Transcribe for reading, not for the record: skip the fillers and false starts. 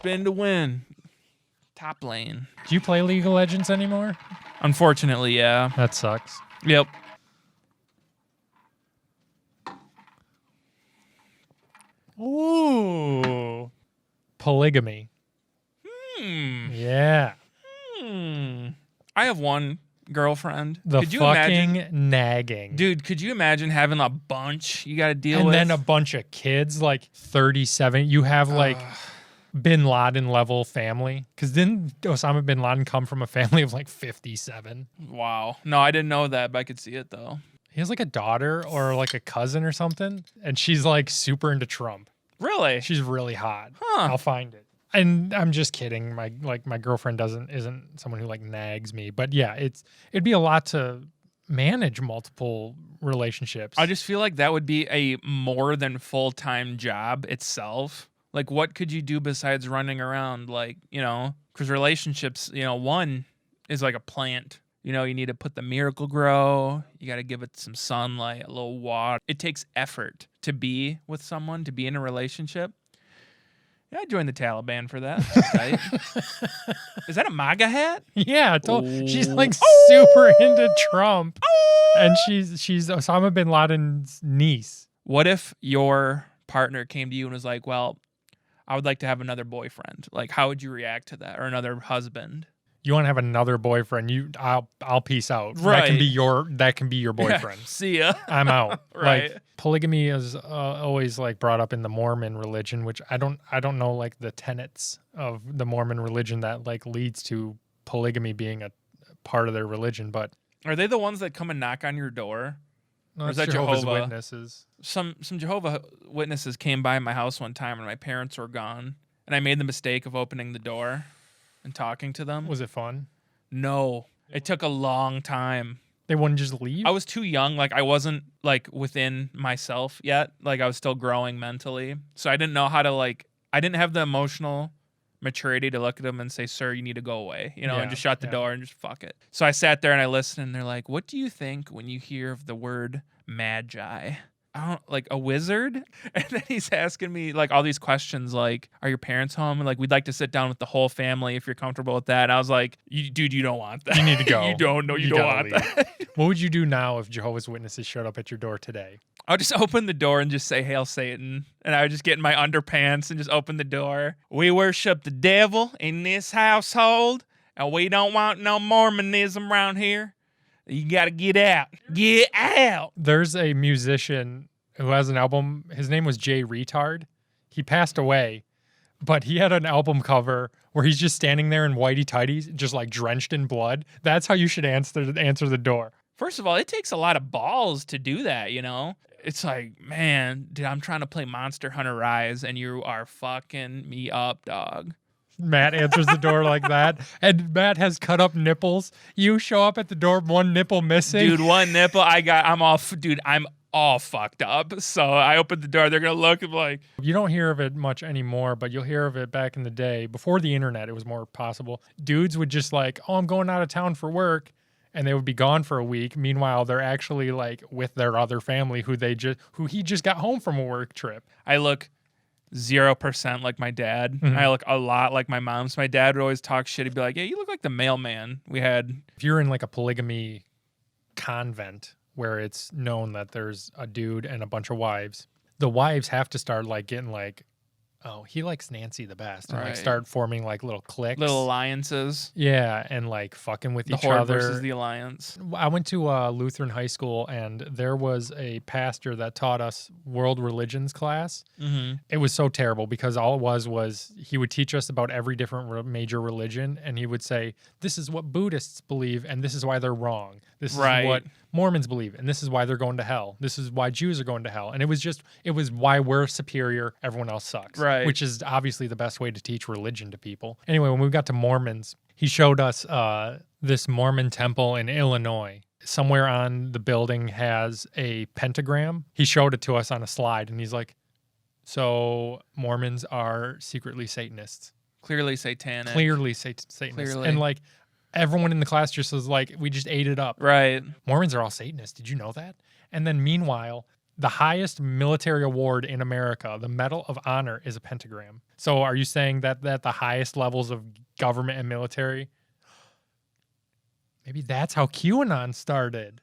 spin to win. Top lane. Do you play League of Legends anymore? Unfortunately, yeah. That sucks. Yep. Ooh. Polygamy. Yeah. I have one girlfriend. The could you fucking imagine, nagging. dude, could you imagine having a bunch you got to deal and with? then a bunch of kids, like 37. You have like Bin Laden level family. Because didn't Osama Bin Laden come from a family of like 57? Wow. No, I didn't know that, but I could see it though. He has like a daughter or like a cousin or something. And she's like super into Trump. Really? She's really hot. Huh. I'll find it. And I'm just kidding. My girlfriend isn't someone who like nags me. But yeah, it'd be a lot to manage multiple relationships. I just feel like that would be a more than full-time job itself. Like, what could you do besides running around? Like, because relationships, one is like a plant. You need to put the miracle grow. You got to give it some sunlight, a little water. It takes effort to be with someone, to be in a relationship. Yeah, I joined the Taliban for that. That's tight. Is that a MAGA hat? Yeah, she's like super into Trump, and she's Osama bin Laden's niece. What if your partner came to you and was like, "Well, I would like to have another boyfriend." Like, how would you react to that, or another husband? You want to have another boyfriend? I'll peace out. Right. That can be your boyfriend. See ya. I'm out. Right. Like, polygamy is always like brought up in the Mormon religion, which I don't know like the tenets of the Mormon religion that like leads to polygamy being a part of their religion. But Are they the ones that come and knock on your door? no, Or is that Jehovah's Jehovah? Witnesses. Some Jehovah Witnesses came by my house one time when my parents were gone, and I made the mistake of opening the door and talking to them. Was it fun? No, it took a long time. They wouldn't just leave? I was too young. Like, I wasn't like within myself yet. Like, I was still growing mentally, so I didn't know how to I didn't have the emotional maturity to look at them and say, "Sir, you need to go away," and just shut the door and just fuck it. So I sat there and I listened, and they're like, "What do you think when you hear of the word magi?" I don't, like, a wizard? And then he's asking me like all these questions, like, "Are your parents home?" And like, "We'd like to sit down with the whole family if you're comfortable with that." And I was like, "Dude, you don't want that. You need to go. You don't know. You don't want that." What would you do now if Jehovah's Witnesses showed up at your door today? I'll just open the door and just say, "Hail Satan." And I would just get in my underpants and just open the door. "We worship the devil in this household, and we don't want no Mormonism around here. You got to get out. Get out." There's a musician who has an album. His name was Jay Retard. He passed away, but he had an album cover where he's just standing there in whitey tighties, just like drenched in blood. That's how you should answer the door. First of all, it takes a lot of balls to do that, It's like, man, dude, I'm trying to play Monster Hunter Rise, and you are fucking me up, dog. Matt answers the door like that, and Matt has cut up nipples. You show up at the door, one nipple missing. Dude, one nipple, I'm all fucked up. So I opened the door, they're going to look and be like... You don't hear of it much anymore, but you'll hear of it back in the day. Before the internet, it was more possible. Dudes would just like, "Oh, I'm going out of town for work," and they would be gone for a week. Meanwhile, they're actually like with their other family who he just got home from a work trip. I look 0% like my dad. Mm-hmm. I look a lot like my mom. So my dad would always talk shit. He'd be like, "Yeah, you look like the mailman we had." If you're in like a polygamy convent where it's known that there's a dude and a bunch of wives, the wives have to start like getting like, "Oh, he likes Nancy the best," and like start forming like little cliques, little alliances. Yeah, and like fucking with each horde other. Versus the alliance. I went to Lutheran high school, and there was a pastor that taught us world religions class. Mm-hmm. It was so terrible because all it was he would teach us about every different major religion, and he would say, "This is what Buddhists believe, and this is why they're wrong. This is what Mormons believe, and this is why they're going to hell. This is why Jews are going to hell." And it was why we're superior, everyone else sucks. Right. Which is obviously the best way to teach religion to people. Anyway, when we got to Mormons, he showed us this Mormon temple in Illinois. Somewhere on the building has a pentagram. He showed it to us on a slide, and he's like, "So Mormons are secretly Satanists." Clearly satanic. Satanists. Clearly. And like everyone in the class just was like, we just ate it up. Right. Mormons are all Satanists. Did you know that? And then meanwhile, the highest military award in America, the Medal of Honor, is a pentagram. So are you saying that the highest levels of government and military, maybe that's how QAnon started?